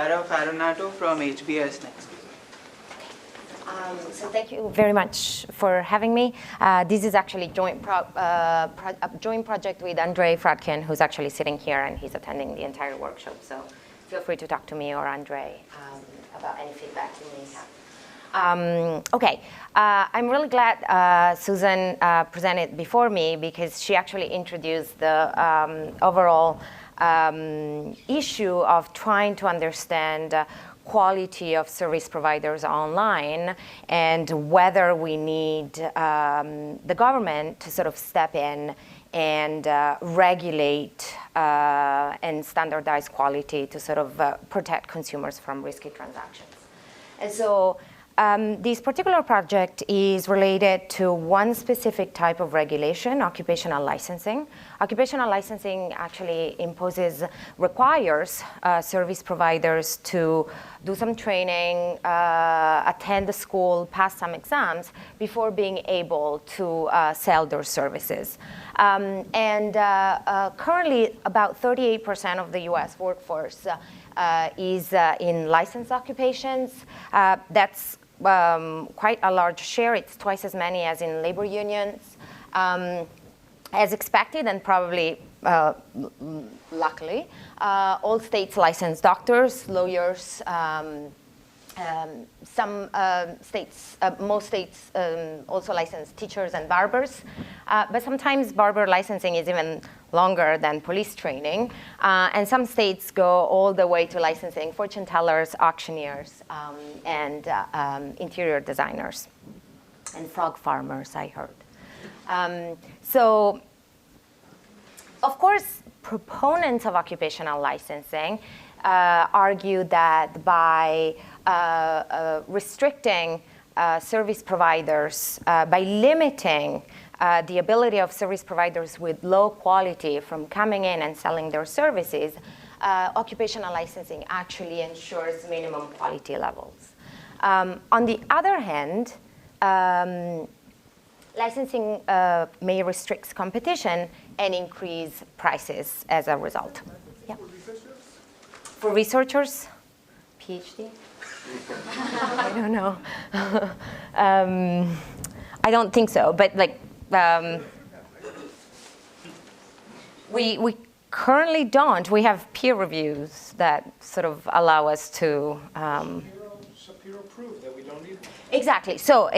Chiara Farronato from HBS next. So thank you very much for having me. This is actually a joint project with Andre Fradkin, who's actually sitting here, and he's attending the entire workshop. So feel free to talk to me or Andre about any feedback you may have. Okay, I'm really glad Susan presented before me, because she actually introduced the overall issue of trying to understand quality of service providers online, and whether we need the government to sort of step in and regulate and standardize quality to sort of protect consumers from risky transactions. And so this particular project is related to one specific type of regulation, occupational licensing. Occupational licensing actually requires service providers to do some training, attend the school, pass some exams before being able to sell their services. Currently, about 38% of the US workforce is in licensed occupations. That's quite a large share. It's twice as many as in labor unions. As expected, and probably luckily, all states license doctors, lawyers, most states also license teachers and barbers, but sometimes barber licensing is even longer than police training, and some states go all the way to licensing fortune tellers, auctioneers, and interior designers, and frog farmers, I heard. So, of course, proponents of occupational licensing argue that by restricting service providers, by limiting the ability of service providers with low quality from coming in and selling their services, occupational licensing actually ensures minimum quality levels. On the other hand, licensing may restrict competition and increase prices as a result. Yeah. For researchers? PhD? I don't know. I don't think so, but like, we currently don't. We have peer reviews that sort of allow us to. Shapiro proved that we don't need them. Exactly. So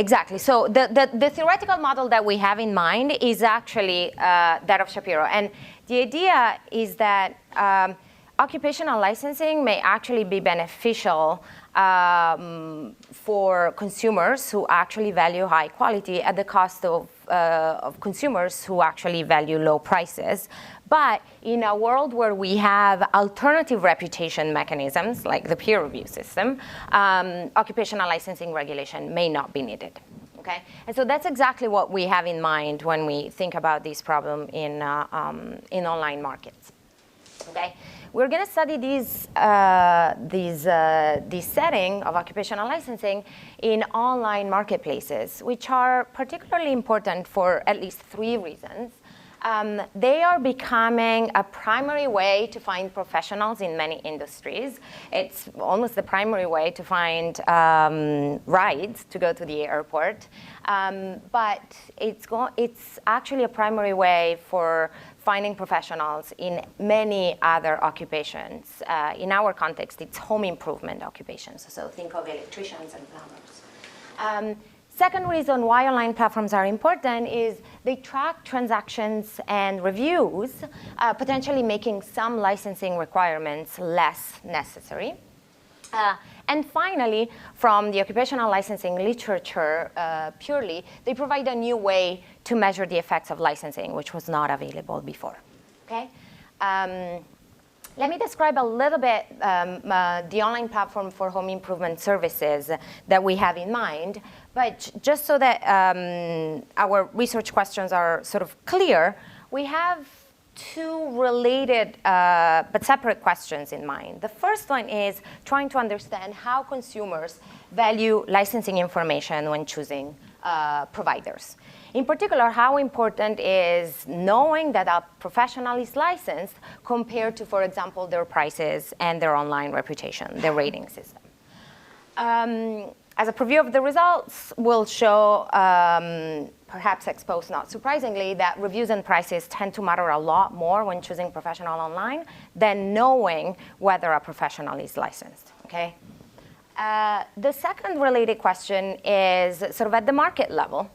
the theoretical model that we have in mind is actually that of Shapiro, and the idea is that occupational licensing may actually be beneficial for consumers who actually value high quality at the cost of consumers who actually value low prices. But in a world where we have alternative reputation mechanisms, like the peer review system, occupational licensing regulation may not be needed. Okay? And so that's exactly what we have in mind when we think about this problem in online markets. Okay? We're going to study this setting of occupational licensing in online marketplaces, which are particularly important for at least 3 reasons. They are becoming a primary way to find professionals in many industries. It's almost the primary way to find rides to go to the airport. But it's actually a primary way for finding professionals in many other occupations. In our context, it's home improvement occupations. So think of electricians and plumbers. Second reason why online platforms are important is they track transactions and reviews, potentially making some licensing requirements less necessary. And finally, from the occupational licensing literature purely, they provide a new way to measure the effects of licensing, which was not available before. Okay? Let me describe a little bit the online platform for home improvement services that we have in mind. But just so that our research questions are sort of clear, we have 2 related but separate questions in mind. The first one is trying to understand how consumers value licensing information when choosing providers. In particular, how important is knowing that a professional is licensed compared to, for example, their prices and their online reputation, their rating system. As a preview of the results, we'll show, perhaps exposed not surprisingly, that reviews and prices tend to matter a lot more when choosing professional online than knowing whether a professional is licensed, okay? The second related question is sort of at the market level.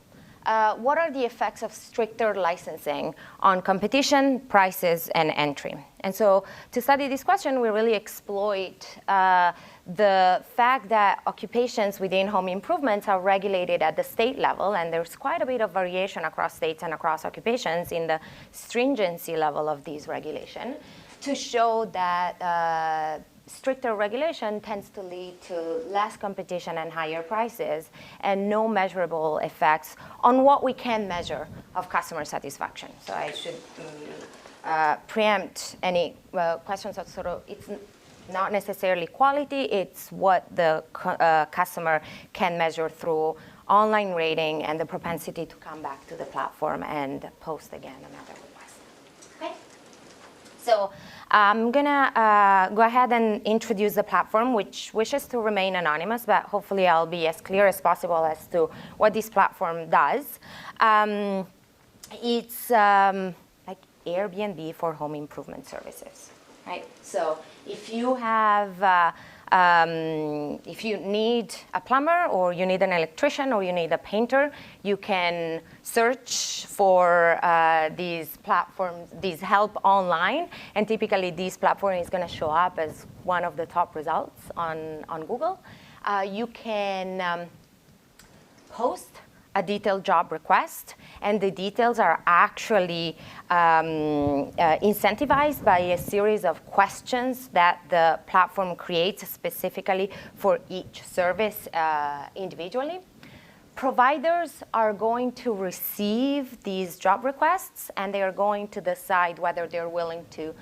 What are the effects of stricter licensing on competition, prices, and entry? And so to study this question, we really exploit the fact that occupations within home improvements are regulated at the state level, and there's quite a bit of variation across states and across occupations in the stringency level of these regulation, to show that stricter regulation tends to lead to less competition and higher prices, and no measurable effects on what we can measure of customer satisfaction. So I should preempt any questions of sort of, it's not necessarily quality, it's what the customer can measure through online rating and the propensity to come back to the platform and post again another request. Okay? So I'm gonna go ahead and introduce the platform, which wishes to remain anonymous, but hopefully I'll be as clear as possible as to what this platform does. It's like Airbnb for home improvement services, right? So if you have, if you need a plumber, or you need an electrician, or you need a painter, you can search for these platforms, these help online, and typically this platform is going to show up as one of the top results on Google. You can post a detailed job request, and the details are actually incentivized by a series of questions that the platform creates specifically for each service individually. Providers are going to receive these job requests, and they are going to decide whether they're willing to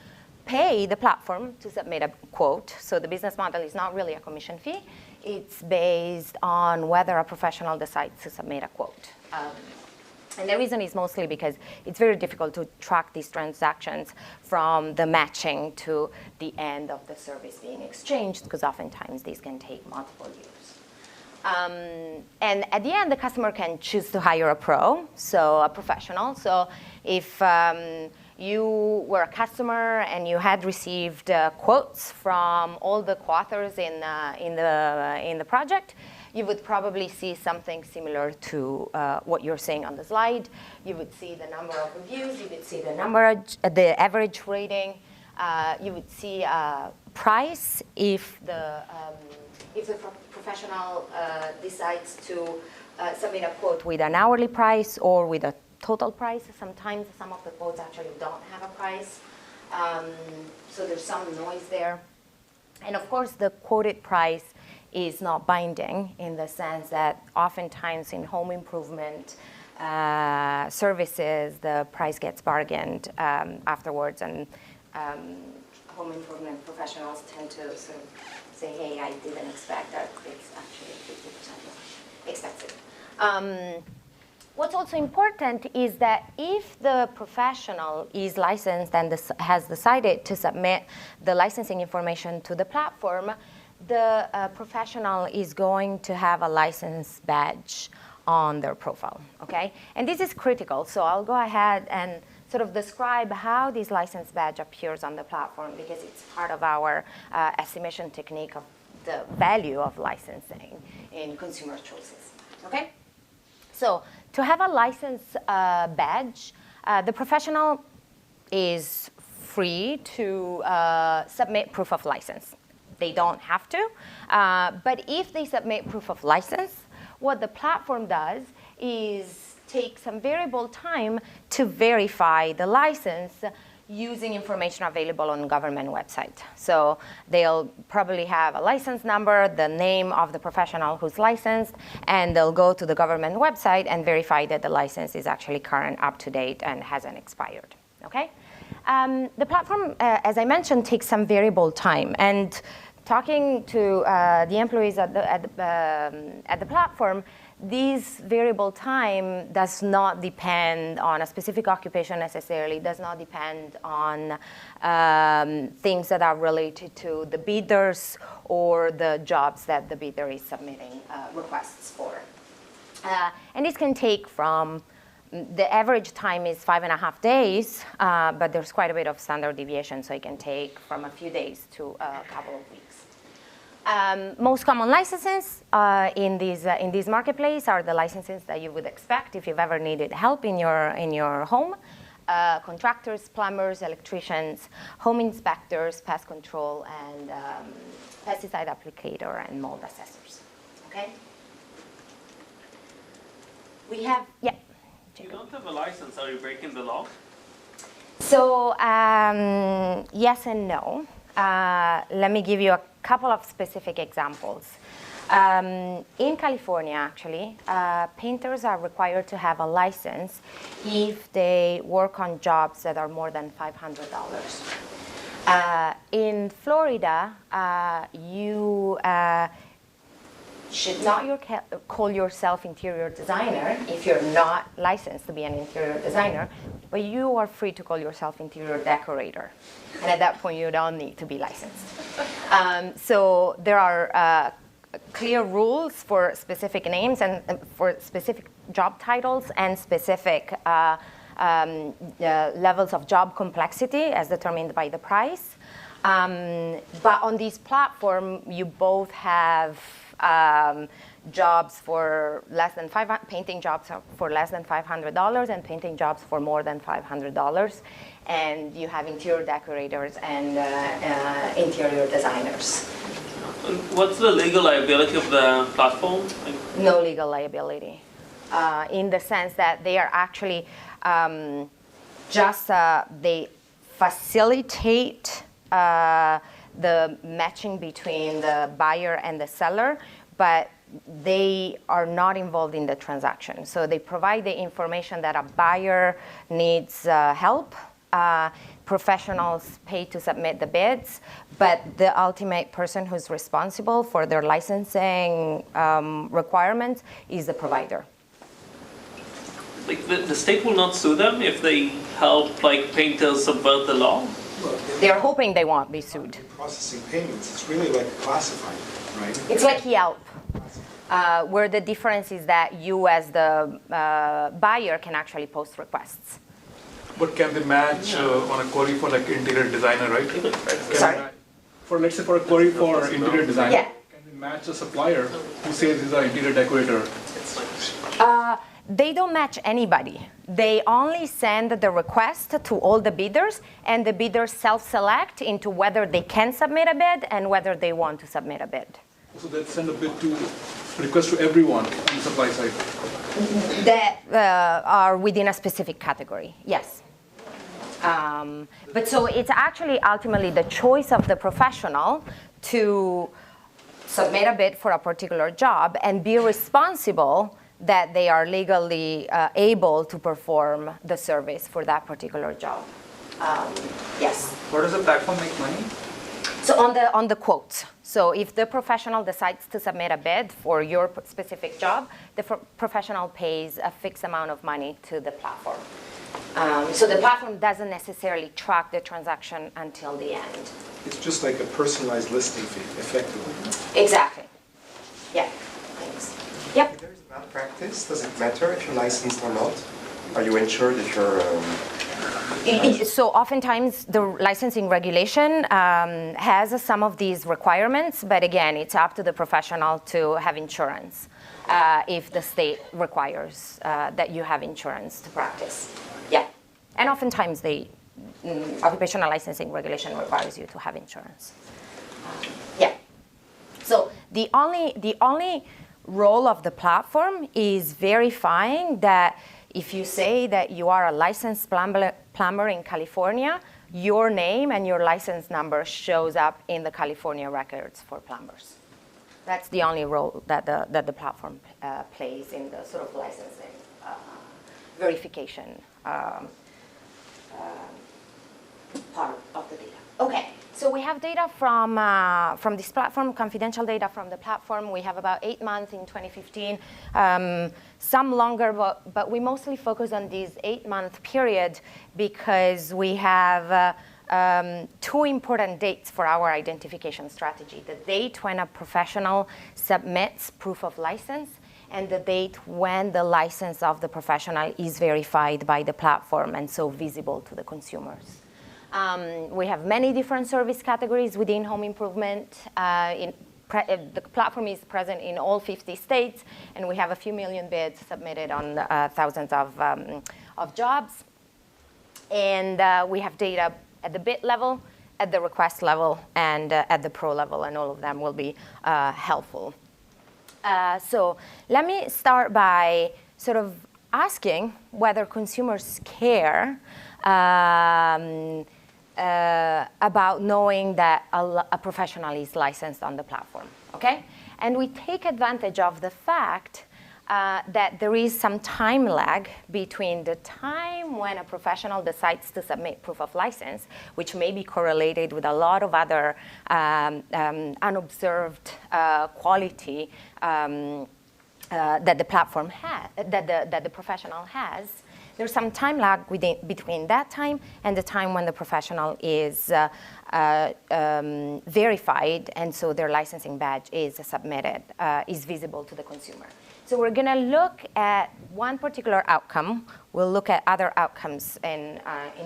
pay the platform to submit a quote. So the business model is not really a commission fee. It's based on whether a professional decides to submit a quote. And the reason is mostly because it's very difficult to track these transactions from the matching to the end of the service being exchanged, because oftentimes these can take multiple years. And at the end, the customer can choose to hire a pro, so a professional. So if you were a customer and you had received quotes from all the co-authors in the project, you would probably see something similar to what you're seeing on the slide. You would see the number of reviews, you would see the average rating, you would see price if the professional decides to submit a quote with an hourly price or with a total price. Sometimes some of the quotes actually don't have a price, so there's some noise there. And of course, the quoted price is not binding, in the sense that oftentimes in home improvement services, the price gets bargained afterwards, and home improvement professionals tend to sort of say, hey, I didn't expect that, it's actually 50% expensive. What's also important is that if the professional is licensed and has decided to submit the licensing information to the platform, the professional is going to have a license badge on their profile, okay? And this is critical, so I'll go ahead and sort of describe how this license badge appears on the platform, because it's part of our estimation technique of the value of licensing in consumer choices, okay? So to have a license badge, the professional is free to submit proof of license. They don't have to, but if they submit proof of license, what the platform does is take some variable time to verify the license using information available on government website. So they'll probably have a license number, the name of the professional who's licensed, and they'll go to the government website and verify that the license is actually current, up to date, and hasn't expired, okay? The platform, as I mentioned, takes some variable time, and talking to the employees at the platform, this variable time does not depend on a specific occupation necessarily, does not depend on things that are related to the bidders or the jobs that the bidder is submitting requests for. And this can take from, the average time is 5.5 days, but there's quite a bit of standard deviation, so it can take from a few days to a couple of weeks. Most common licenses in this marketplace are the licenses that you would expect if you've ever needed help in your home. Contractors, plumbers, electricians, home inspectors, pest control, and pesticide applicator and mold assessors. Okay? We have, yeah. You don't have a license, are you breaking the law? So yes and no. Let me give you a couple of specific examples. In California, actually, painters are required to have a license if they work on jobs that are more than $500. In Florida, you should not call yourself interior designer if you're not licensed to be an interior designer, but you are free to call yourself interior decorator. And at that point, you don't need to be licensed. So there are clear rules for specific names and for specific job titles and specific levels of job complexity as determined by the price. But on this platform, you both have jobs for less than painting jobs for less than $500 and painting jobs for more than $500, and you have interior decorators and interior designers. What's the legal liability of the platform? No legal liability, in the sense that they are actually they facilitate the matching between the buyer and the seller, but they are not involved in the transaction. So they provide the information that a buyer needs help. Professionals pay to submit the bids, but the ultimate person who's responsible for their licensing requirements is the provider. Like the state will not sue them if they help painters subvert the law? They're hoping they won't be sued. Processing payments, it's really like classified, right? It's like Yelp, where the difference is that you as the buyer can actually post requests. But can they match on a query for interior designer, right? Sorry? Let's say for a query for interior designer, Yeah. can they match a supplier who says he's an interior decorator? They don't match anybody. They only send the request to all the bidders, and the bidders self-select into whether they can submit a bid and whether they want to submit a bid. So they send a request to everyone on the supply side? That are within a specific category, yes. But so it's actually ultimately the choice of the professional to submit a bid for a particular job and be responsible that they are legally able to perform the service for that particular job. Yes. Where does the platform make money? So on the quotes. So if the professional decides to submit a bid for your specific job, the professional pays a fixed amount of money to the platform. So the platform doesn't necessarily track the transaction until the end. It's just like a personalized listing fee, effectively. Exactly. Yeah. Thanks. Yep. If there is malpractice, does it matter if you're licensed or not? Are you insured if you're... So oftentimes the licensing regulation has some of these requirements, but again, it's up to the professional to have insurance if the state requires that you have insurance to practice. Yeah, and oftentimes occupational licensing regulation requires you to have insurance. Yeah. So the only role of the platform is verifying that if you say that you are a licensed plumber in California, your name and your license number shows up in the California records for plumbers. That's the only role that the platform plays in the sort of licensing verification part of the data. Okay, So we have data from this platform, confidential data from the platform. We have about 8 months in 2015, some longer, but we mostly focus on this 8-month period because we have 2 important dates for our identification strategy. The date when a professional submits proof of license and the date when the license of the professional is verified by the platform and so visible to the consumers. We have many different service categories within home improvement. The platform is present in all 50 states, and we have a few million bids submitted on thousands of jobs. And we have data at the bid level, at the request level, and at the pro level, and all of them will be helpful. So let me start by sort of asking whether consumers care about knowing that a professional is licensed on the platform, okay? And we take advantage of the fact that there is some time lag between the time when a professional decides to submit proof of license, which may be correlated with a lot of other unobserved quality that the platform has, that the professional has. There's some time lag between that time and the time when the professional is verified, and so their licensing badge is submitted, is visible to the consumer. So we're going to look at one particular outcome. We'll look at other outcomes in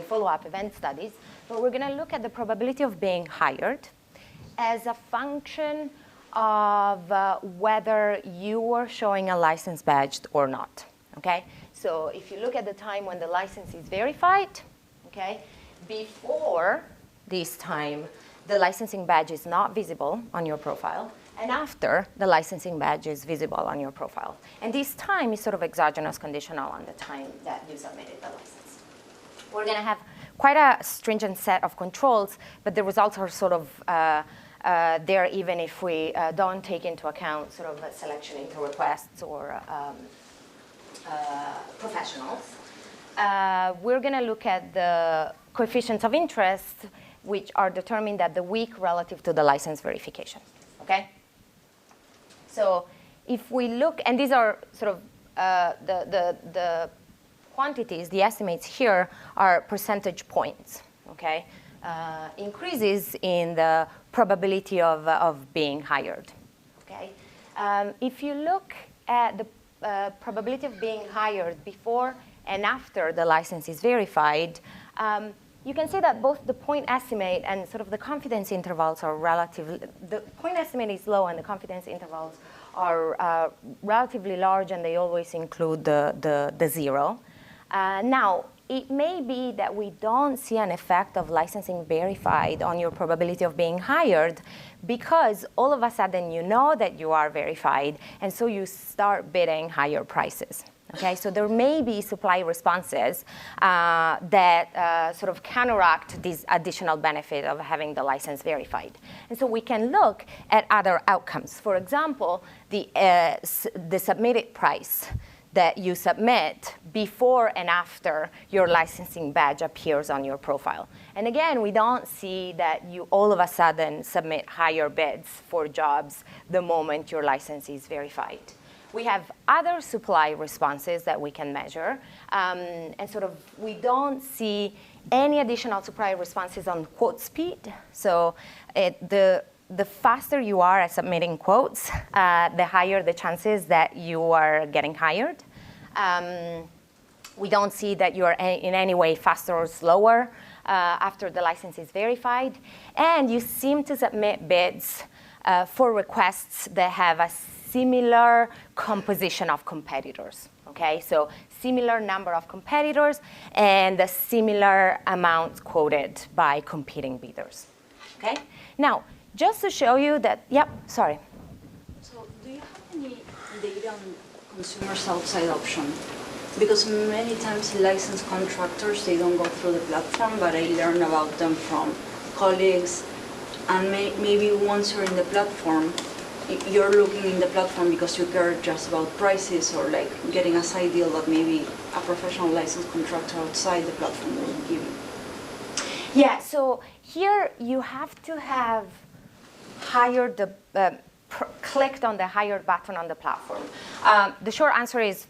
follow-up event studies, but we're going to look at the probability of being hired as a function of whether you are showing a license badge or not, okay? So if you look at the time when the license is verified, okay, before this time, the licensing badge is not visible on your profile, and after, the licensing badge is visible on your profile. And this time is sort of exogenous conditional on the time that you submitted the license. We're going to have quite a stringent set of controls, but the results are sort of there even if we don't take into account sort of a selection into requests or professionals. We're going to look at the coefficients of interest, which are determined at the week relative to the license verification, okay? So if we look, and these are sort of the quantities, the estimates here are percentage points, okay? Increases in the probability of being hired, okay? If you look at the probability of being hired before and after the license is verified, you can see that both the point estimate and sort of the confidence intervals are relatively, the point estimate is low and the confidence intervals are relatively large, and they always include the zero. Now, it may be that we don't see an effect of licensing verified on your probability of being hired because all of a sudden you know that you are verified, and so you start bidding higher prices. Okay, so there may be supply responses that sort of counteract this additional benefit of having the license verified. And so we can look at other outcomes. For example, the submitted price that you submit before and after your licensing badge appears on your profile. And again, we don't see that you all of a sudden submit higher bids for jobs the moment your license is verified. We have other supply responses that we can measure, and sort of we don't see any additional supply responses on quote speed. So the faster you are at submitting quotes, the higher the chances that you are getting hired. We don't see that you are in any way faster or slower after the license is verified. And you seem to submit bids for requests that have a similar composition of competitors, okay? So similar number of competitors and a similar amount quoted by competing bidders, okay? Now, just to show you that, yep, sorry. So do you have any data on consumers outside option? Because many times licensed contractors, they don't go through the platform, but I learn about them from colleagues. And maybe once you're in the platform, you're looking in the platform because you care just about prices or like getting a side deal that maybe a professional licensed contractor outside the platform will give you. Yeah, so here you have to have hired clicked on the hired button on the platform. The short answer is,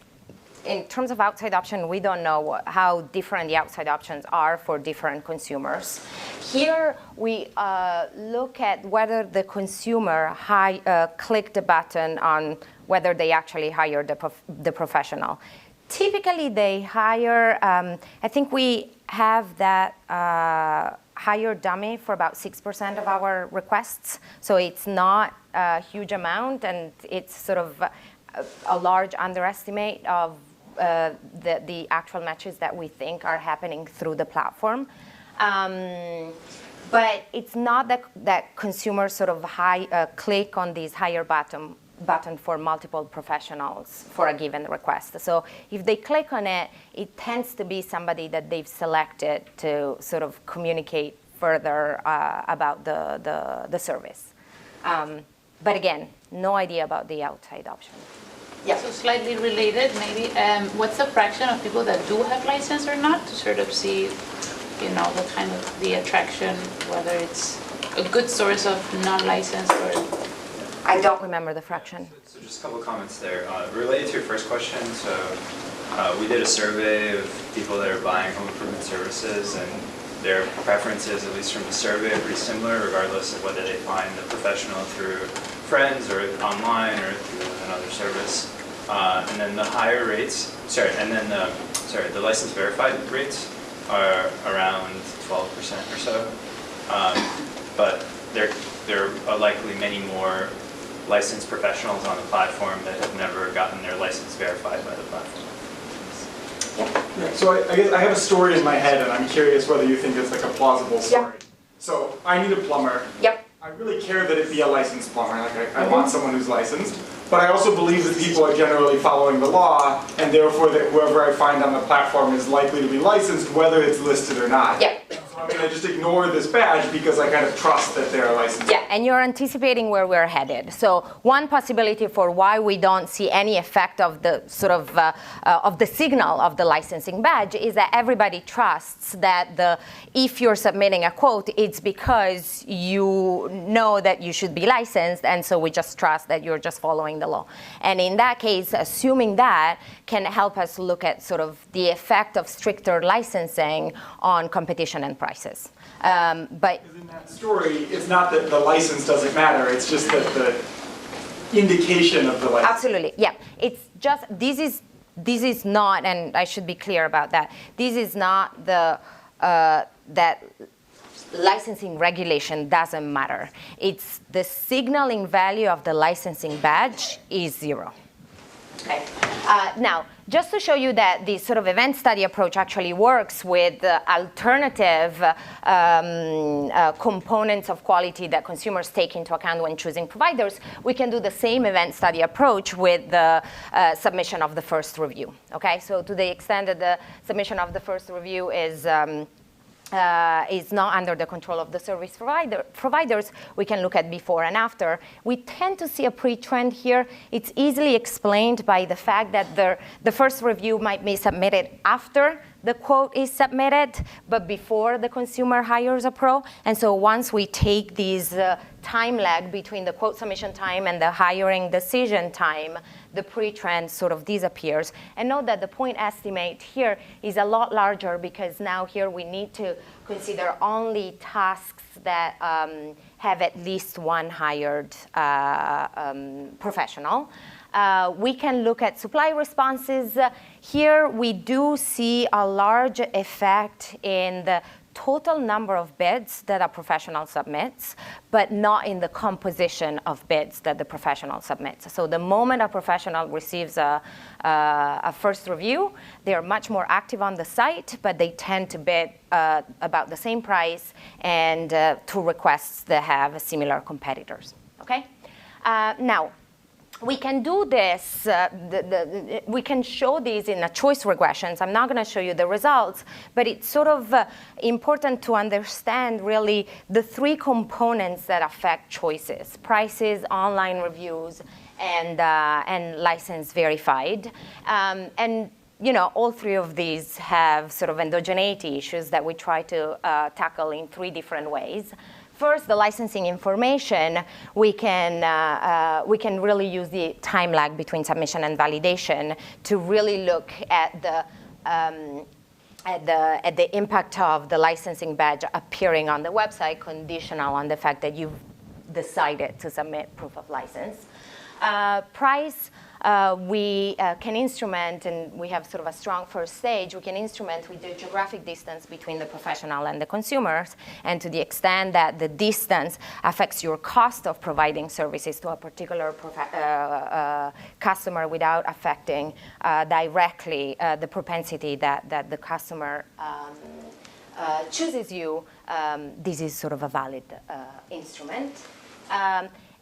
in terms of outside option, we don't know how different the outside options are for different consumers. Here we look at whether the consumer clicked the button on whether they actually hired the professional. Typically, they hire, I think we have that hire dummy for about 6% of our requests. So it's not a huge amount, and it's sort of a large underestimate of the actual matches that we think are happening through the platform. But it's not that consumers sort of click on this hire button for multiple professionals for a given request. So if they click on it, it tends to be somebody that they've selected to sort of communicate further about the service. But again, no idea about the outside option. Yeah. So slightly related, maybe, what's the fraction of people that do have license or not, to sort of see, the kind of the attraction, whether it's a good source of non-licensed or... I don't remember the fraction. So just a couple of comments there. Related to your first question, so we did a survey of people that are buying home improvement services, and their preferences, at least from the survey, are pretty similar, regardless of whether they find the professional through friends or online or through another service. And then the higher rates, the license verified rates are around 12% or so. But there are likely many more licensed professionals on the platform that have never gotten their license verified by the platform. Yeah, so I guess I have a story in my head, and I'm curious whether you think it's like a plausible story. Yep. So I need a plumber. Yep. I really care that it be a licensed plumber. Like I want someone who's licensed. But I also believe that people are generally following the law, and therefore that whoever I find on the platform is likely to be licensed, whether it's listed or not. Yep. So I'm going to just ignore this badge because I kind of trust that they're licensed. Yeah, and you're anticipating where we're headed. So one possibility for why we don't see any effect of the sort of the signal of the licensing badge is that everybody trusts that if you're submitting a quote, it's because you know that you should be licensed, and so we just trust that you're just following the law. And in that case, assuming that can help us look at sort of the effect of stricter licensing on competition and prices. But in that story, it's not that the license doesn't matter, it's just that the indication of the license. Absolutely, yeah. It's just, this is not, and I should be clear about that, this is not that licensing regulation doesn't matter. It's the signaling value of the licensing badge is 0. Okay. Now, just to show you that the sort of event study approach actually works with alternative components of quality that consumers take into account when choosing providers, we can do the same event study approach with the submission of the first review. Okay, so to the extent that the submission of the first review is not under the control of the service providers, we can look at before and after. We tend to see a pre-trend here. It's easily explained by the fact that the first review might be submitted after the quote is submitted, but before the consumer hires a pro. And so once we take these time lag between the quote submission time and the hiring decision time, the pre-trend sort of disappears. And note that the point estimate here is a lot larger because now here we need to consider only tasks that have at least one hired professional. We can look at supply responses. Here we do see a large effect in the total number of bids that a professional submits, but not in the composition of bids that the professional submits. So the moment a professional receives a first review, they are much more active on the site, but they tend to bid about the same price and to requests that have similar competitors. Okay? Now, we can do this, we can show these in a choice regressions. I'm not going to show you the results, but it's sort of important to understand really the 3 components that affect choices: prices, online reviews, and license verified. And all three of these have sort of endogeneity issues that we try to tackle in three different ways. First, the licensing information, we can really use the time lag between submission and validation to really look at the impact of the licensing badge appearing on the website, conditional on the fact that you've decided to submit proof of license. Price, we can instrument, and we have sort of a strong first stage, we can instrument with the geographic distance between the professional and the consumers, and to the extent that the distance affects your cost of providing services to a particular customer without affecting directly the propensity that the customer chooses you, this is sort of a valid instrument.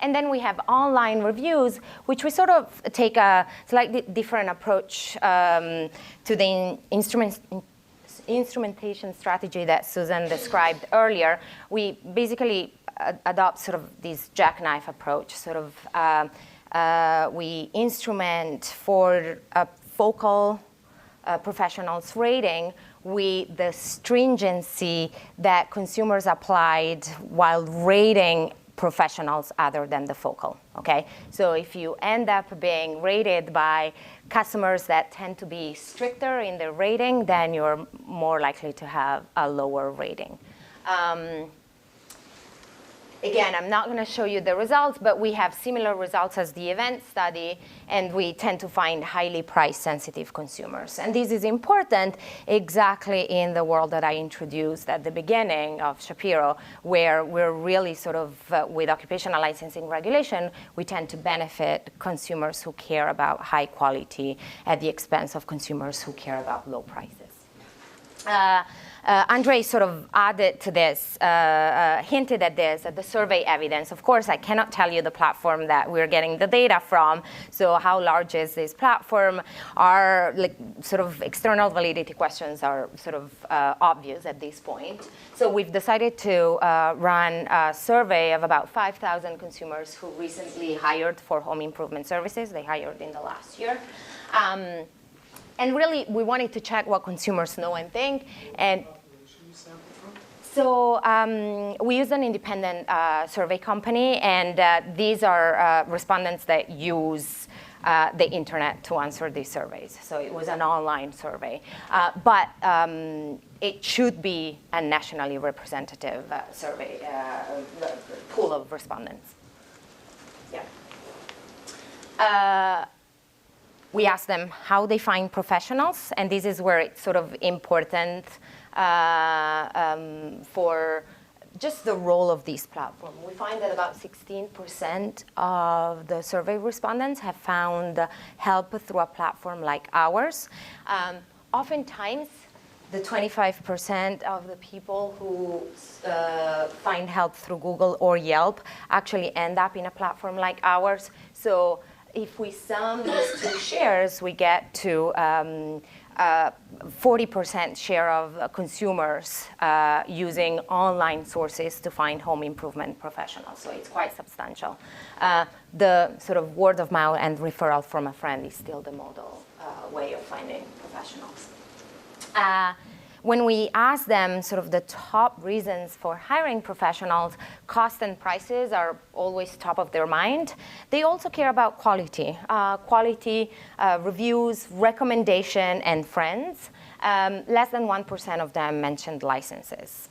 And then we have online reviews, which we sort of take a slightly different approach to the instrumentation strategy that Susan described earlier. We basically adopt sort of this jackknife approach. Sort of, we instrument for a focal professionals rating with the stringency that consumers applied while rating professionals other than the focal, okay? So if you end up being rated by customers that tend to be stricter in their rating, then you're more likely to have a lower rating. Again, I'm not going to show you the results, but we have similar results as the event study, and we tend to find highly price-sensitive consumers. And this is important exactly in the world that I introduced at the beginning of Shapiro, where we're really sort of, with occupational licensing regulation, we tend to benefit consumers who care about high quality at the expense of consumers who care about low prices. Andre sort of added to this, hinted at this, at the survey evidence. Of course, I cannot tell you the platform that we're getting the data from, so how large is this platform? Our sort of external validity questions are sort of obvious at this point. So we've decided to run a survey of about 5,000 consumers who recently hired for home improvement services. They hired in the last year. And really, we wanted to check what consumers know and think. And so we use an independent survey company, and these are respondents that use the internet to answer these surveys. So it was an online survey. But it should be a nationally representative survey, pool of respondents. Yeah. We ask them how they find professionals, and this is where it's sort of important for just the role of this platform. We find that about 16% of the survey respondents have found help through a platform like ours. Oftentimes, the 25% of the people who find help through Google or Yelp actually end up in a platform like ours. So if we sum these two shares, we get to 40% share of consumers using online sources to find home improvement professionals. So it's quite substantial. The sort of word of mouth and referral from a friend is still the model way of finding professionals. When we ask them sort of the top reasons for hiring professionals, cost and prices are always top of their mind. They also care about quality, reviews, recommendation, and friends. Less than 1% of them mentioned licenses.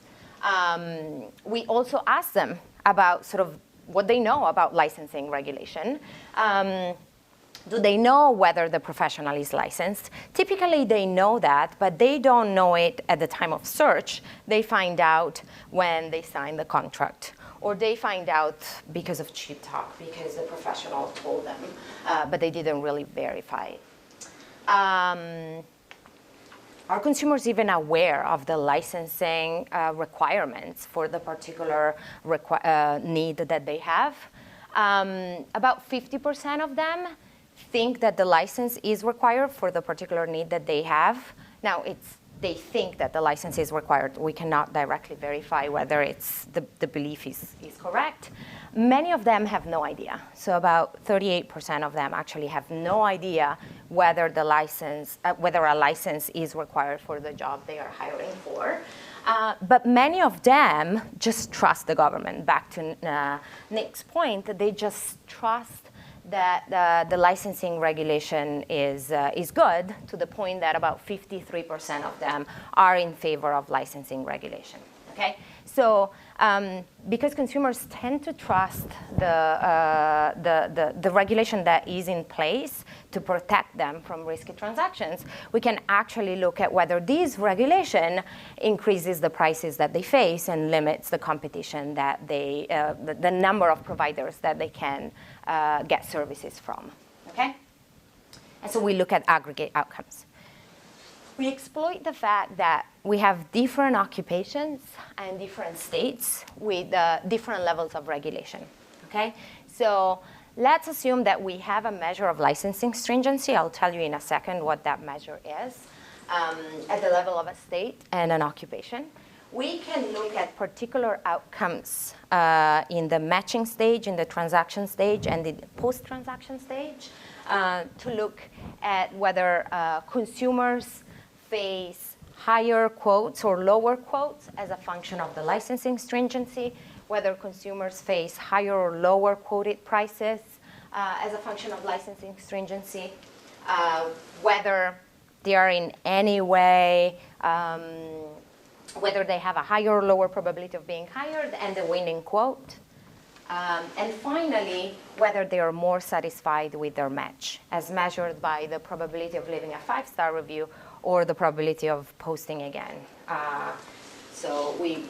We also ask them about sort of what they know about licensing regulation. Do they know whether the professional is licensed? Typically, they know that, but they don't know it at the time of search. They find out when they sign the contract, or they find out because of cheap talk, because the professional told them, but they didn't really verify it. Are consumers even aware of the licensing requirements for the particular need that they have? About 50% of them think that the license is required for the particular need that they have. Now, it's they think that the license is required. We cannot directly verify whether it's the belief is correct. Many of them have no idea. So about 38% of them actually have no idea whether the license, whether a license is required for the job they are hiring for. But many of them just trust the government. Back to Nick's point, they just trust that the licensing regulation is good, to the point that about 53% of them are in favor of licensing regulation. Okay, so because consumers tend to trust the regulation that is in place to protect them from risky transactions, we can actually look at whether this regulation increases the prices that they face and limits the competition that they, the number of providers that they can get services from. Okay, and so we look at aggregate outcomes. We exploit the fact that we have different occupations and different states with different levels of regulation, okay? So let's assume that we have a measure of licensing stringency. I'll tell you in a second what that measure is at the level of a state and an occupation. We can look at particular outcomes in the matching stage, in the transaction stage, and the post-transaction stage to look at whether consumers face higher quotes or lower quotes as a function of the licensing stringency, whether consumers face higher or lower quoted prices as a function of licensing stringency, whether they are in any way, whether they have a higher or lower probability of being hired and the winning quote, and finally, whether they are more satisfied with their match, as measured by the probability of leaving a 5-star review or the probability of posting again. So we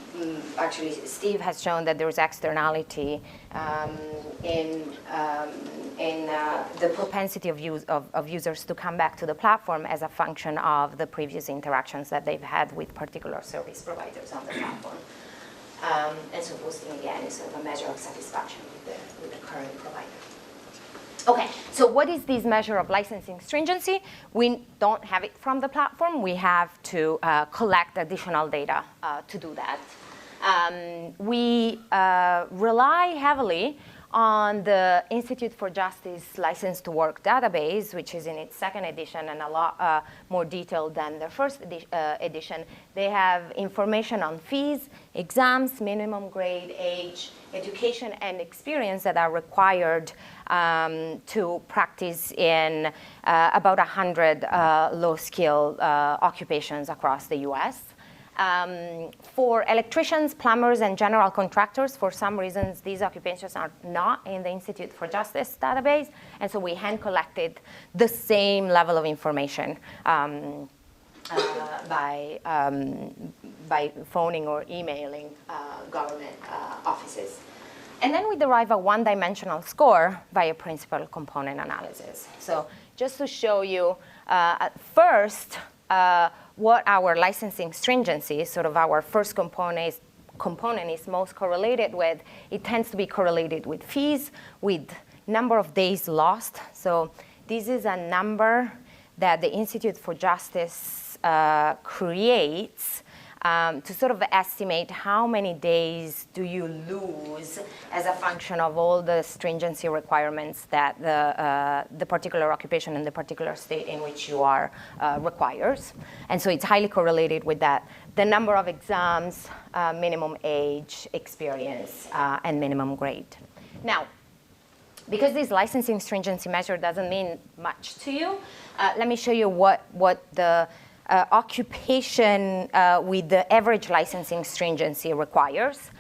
actually, Steve has shown that there's externality in the propensity of users to come back to the platform as a function of the previous interactions that they've had with particular service providers on the platform. And so posting again is sort of a measure of satisfaction with the current provider. Okay, so what is this measure of licensing stringency? We don't have it from the platform. We have to collect additional data to do that. We rely heavily on the Institute for Justice License to Work database, which is in its second edition and a lot more detailed than the first edition. They have information on fees, exams, minimum grade, age, education, and experience that are required to practice in about 100 low-skill occupations across the US. For electricians, plumbers, and general contractors, for some reasons, these occupations are not in the Institute for Justice database, and so we hand-collected the same level of information by phoning or emailing government offices. And then we derive a one-dimensional score by a principal component analysis. So just to show you, at first, what our licensing stringency, sort of our first component is most correlated with, it tends to be correlated with fees, with number of days lost. So this is a number that the Institute for Justice creates to sort of estimate how many days do you lose as a function of all the stringency requirements that the particular occupation in the particular state in which you are requires. And so it's highly correlated with that. The number of exams, minimum age, experience, and minimum grade. Now, because this licensing stringency measure doesn't mean much to you, let me show you what the occupation with the average licensing stringency requires.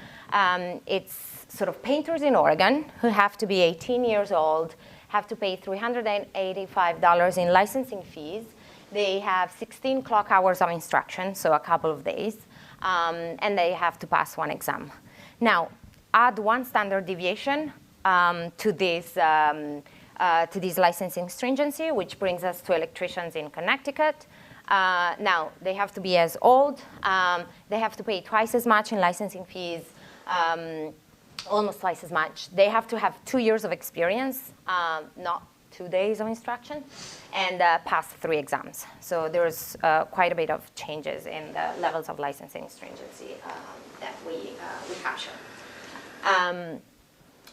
It's sort of painters in Oregon who have to be 18 years old, have to pay $385 in licensing fees. They have 16 clock hours of instruction, so a couple of days, and they have to pass one exam. Now, add one standard deviation to this licensing stringency, which brings us to electricians in Connecticut. Now, they have to be as old. They have to pay twice as much in licensing fees, almost twice as much. They have to have 2 years of experience, not 2 days of instruction, and passed 3 exams. So there's quite a bit of changes in the levels of licensing stringency that we capture.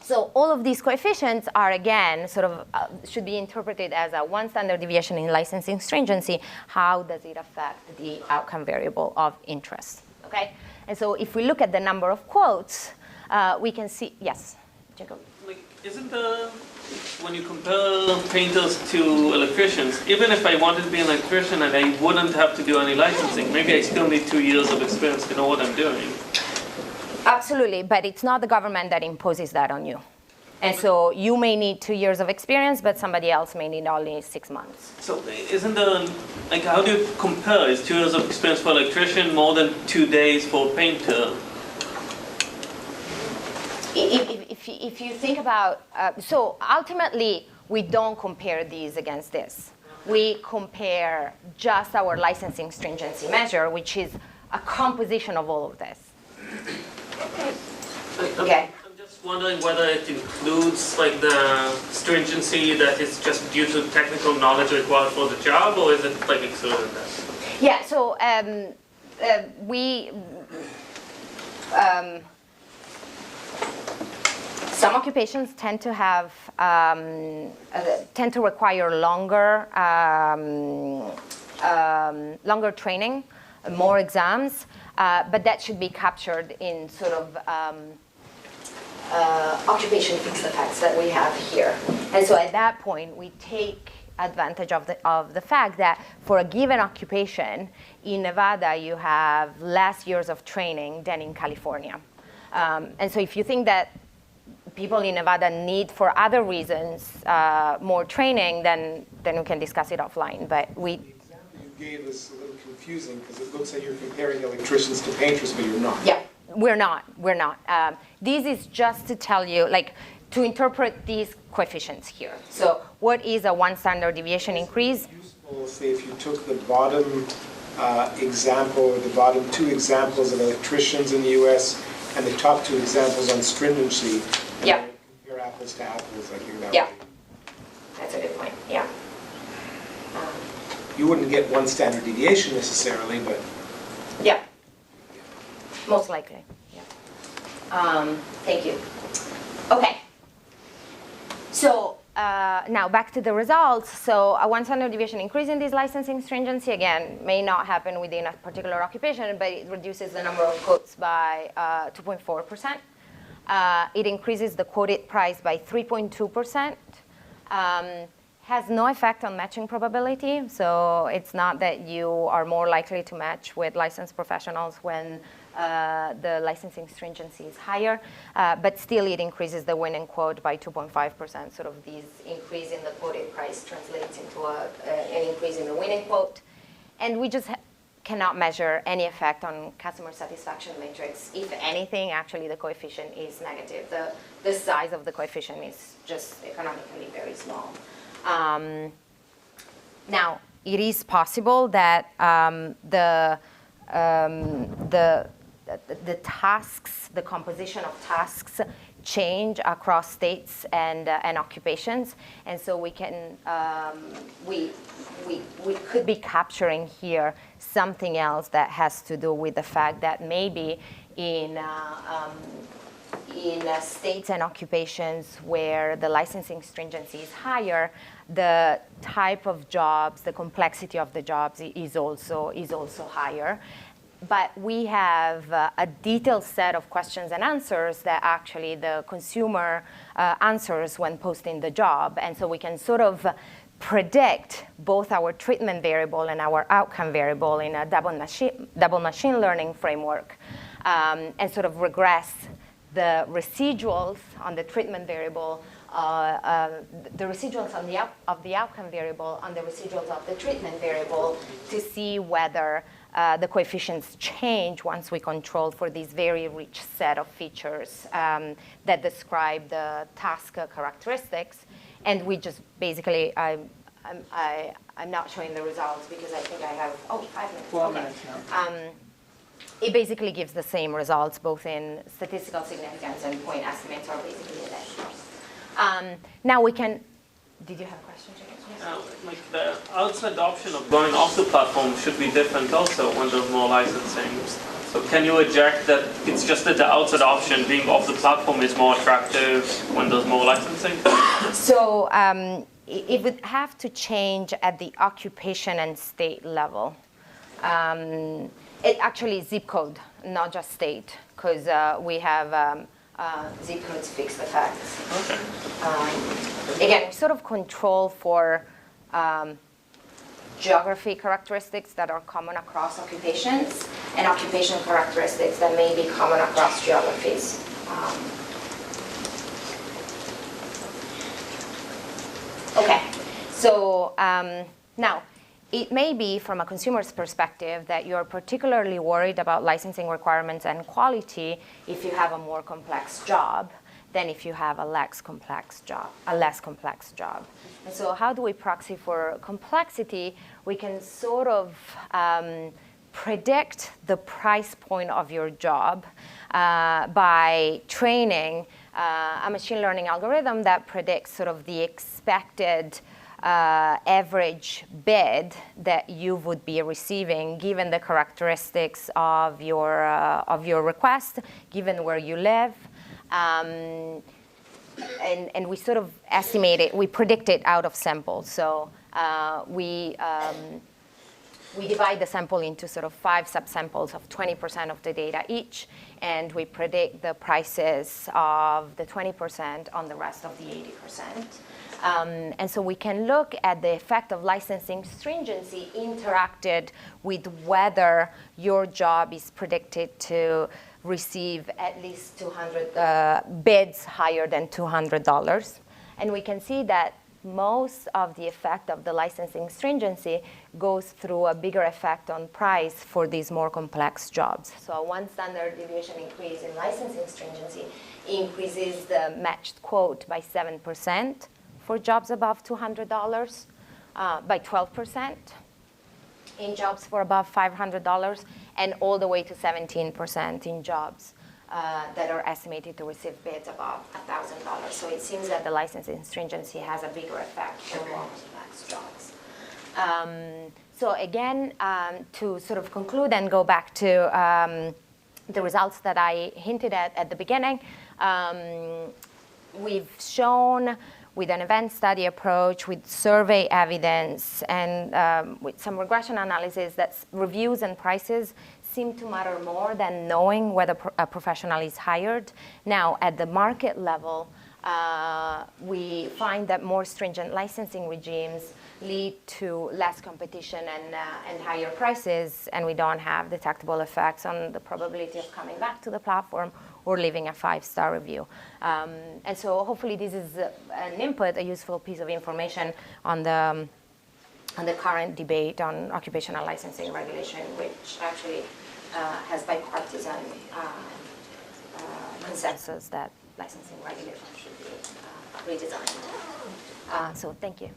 So all of these coefficients are, again, sort of should be interpreted as a one standard deviation in licensing stringency. How does it affect the outcome variable of interest? Okay? And so if we look at the number of quotes, we can see, yes, Jacob? Like, isn't when you compare painters to electricians, even if I wanted to be an electrician and I wouldn't have to do any licensing, maybe I still need 2 years of experience to know what I'm doing. Absolutely, but it's not the government that imposes that on you. And so you may need 2 years of experience, but somebody else may need only 6 months. So isn't there, like, how do you compare? Is 2 years of experience for electrician more than 2 days for painter? If you think about, so ultimately, we don't compare these against this. We compare just our licensing stringency measure, which is a composition of all of this. Okay. I'm just wondering whether it includes like the stringency that is just due to technical knowledge required for the job, or is it like excluded that? Yeah. So some occupations tend to have tend to require longer training, more exams. But that should be captured in sort of occupation fixed effects that we have here. And so at that point, we take advantage of the fact that for a given occupation, in Nevada, you have less years of training than in California. And so if you think that people in Nevada need, for other reasons, more training, then we can discuss it offline. But we... The example you gave is a little confusing because it looks like you're comparing electricians to painters, but you're not. Yeah, we're not. This is just to tell you, like, to interpret these coefficients here. So what is a one standard deviation increase? It's useful, say, if you took the bottom example, or the bottom 2 examples of electricians in the U.S. and the top 2 examples on stringency, and then compare apples to apples, I think that way. That's a good point, yeah. You wouldn't get one standard deviation necessarily, but... Yeah, most likely, yeah. Thank you. Okay. So now back to the results. So a one standard deviation increase in this licensing stringency, again, may not happen within a particular occupation, but it reduces the number of quotes by 2.4%. It increases the quoted price by 3.2%. Has no effect on matching probability, so it's not that you are more likely to match with licensed professionals when the licensing stringency is higher, but still it increases the winning quote by 2.5%. Sort of this increase in the quoted price translates into an increase in the winning quote. And we just cannot measure any effect on customer satisfaction metrics. If anything, actually the coefficient is negative. The size of the coefficient is just economically very small. Now, it is possible that the tasks, the composition of tasks, change across states and occupations, and so we can we could be capturing here something else that has to do with the fact that maybe in states and occupations where the licensing stringency is higher, the type of jobs, the complexity of the jobs is also higher. But we have a detailed set of questions and answers that actually the consumer answers when posting the job. And so we can sort of predict both our treatment variable and our outcome variable in a double machine learning framework, and sort of regress the residuals on the treatment variable, the residuals of the outcome variable on the residuals of the treatment variable to see whether the coefficients change once we control for this very rich set of features that describe the task characteristics. And we just basically, I'm not showing the results because I think I have, 5 minutes. 4 minutes now. It basically gives the same results both in statistical significance and point estimates are basically identical. Now we can Did you have a question, Jacob? Like the outside option of going off the platform should be different also when there's more licensing. So can you eject that it's just that the outside option being off the platform is more attractive when there's more licensing? So it would have to change at the occupation and state level. It actually is zip code, not just state, because we have zip codes fixed effects. Okay. Again, sort of control for geography characteristics that are common across occupations and occupation characteristics that may be common across geographies. Okay, so now, it may be, from a consumer's perspective, that you're particularly worried about licensing requirements and quality if you have a more complex job than if you have a less complex job. And so how do we proxy for complexity? We can sort of predict the price point of your job by training a machine learning algorithm that predicts sort of the expected average bid that you would be receiving given the characteristics of your request, given where you live. And we sort of estimate it, we predict it out of samples. So we divide the sample into sort of 5 subsamples of 20% of the data each, and we predict the prices of the 20% on the rest of the 80%. And so we can look at the effect of licensing stringency interacted with whether your job is predicted to receive at least 200 bids higher than $200. And we can see that most of the effect of the licensing stringency goes through a bigger effect on price for these more complex jobs. So one standard deviation increase in licensing stringency increases the matched quote by 7% for jobs above $200, by 12% in jobs for above $500, and all the way to 17% in jobs that are estimated to receive bids above $1,000. So it seems that the licensing stringency has a bigger effect for more complex jobs. So again, to sort of conclude and go back to the results that I hinted at the beginning, we've shown with an event study approach, with survey evidence, and with some regression analysis that reviews and prices seem to matter more than knowing whether a professional is hired. Now, at the market level, we find that more stringent licensing regimes lead to less competition and higher prices, and we don't have detectable effects on the probability of coming back to the platform or leaving a 5-star review. And so hopefully this is an input, a useful piece of information on the current debate on occupational licensing regulation, which actually has bipartisan consensus that licensing regulation should be redesigned. So thank you.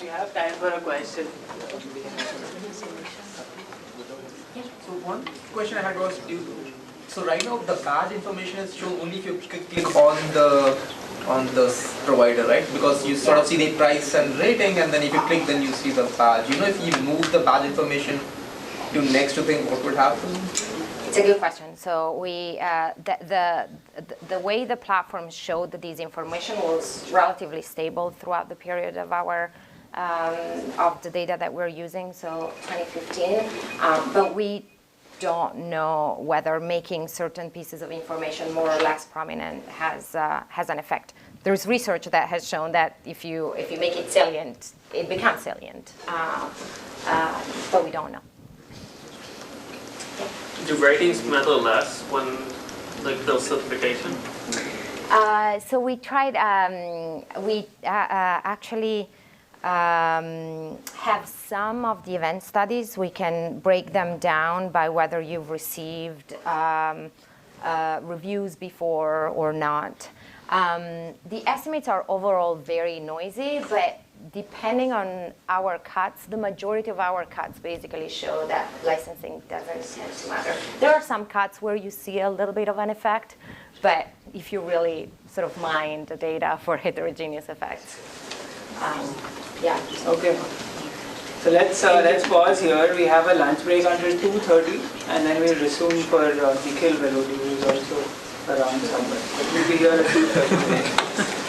We have time for a question. So one question I had was, so right now the badge information is shown only if you click on the provider, right? Because you sort of see the price and rating, and then if you click, then you see the badge. You know, if you move the badge information to next to thing, what would happen? It's a good question. So we, the way the platform showed that this information was relatively stable throughout the period of our of the data that we're using, so 2015. But we don't know whether making certain pieces of information more or less prominent has an effect. There's research that has shown that if you make it salient, it becomes salient. But we don't know. Do ratings matter less when like there's certification? So we tried. We actually have some of the event studies. We can break them down by whether you've received reviews before or not. The estimates are overall very noisy, but depending on our cuts, the majority of our cuts basically show that licensing doesn't tend to matter. There are some cuts where you see a little bit of an effect, but if you really sort of mine the data for heterogeneous effects, yeah. Okay. So let's pause here. We have a lunch break until 2:30, and then we'll resume for Nikhil Velodi, who is also around somewhere. But we'll be here at 2:30.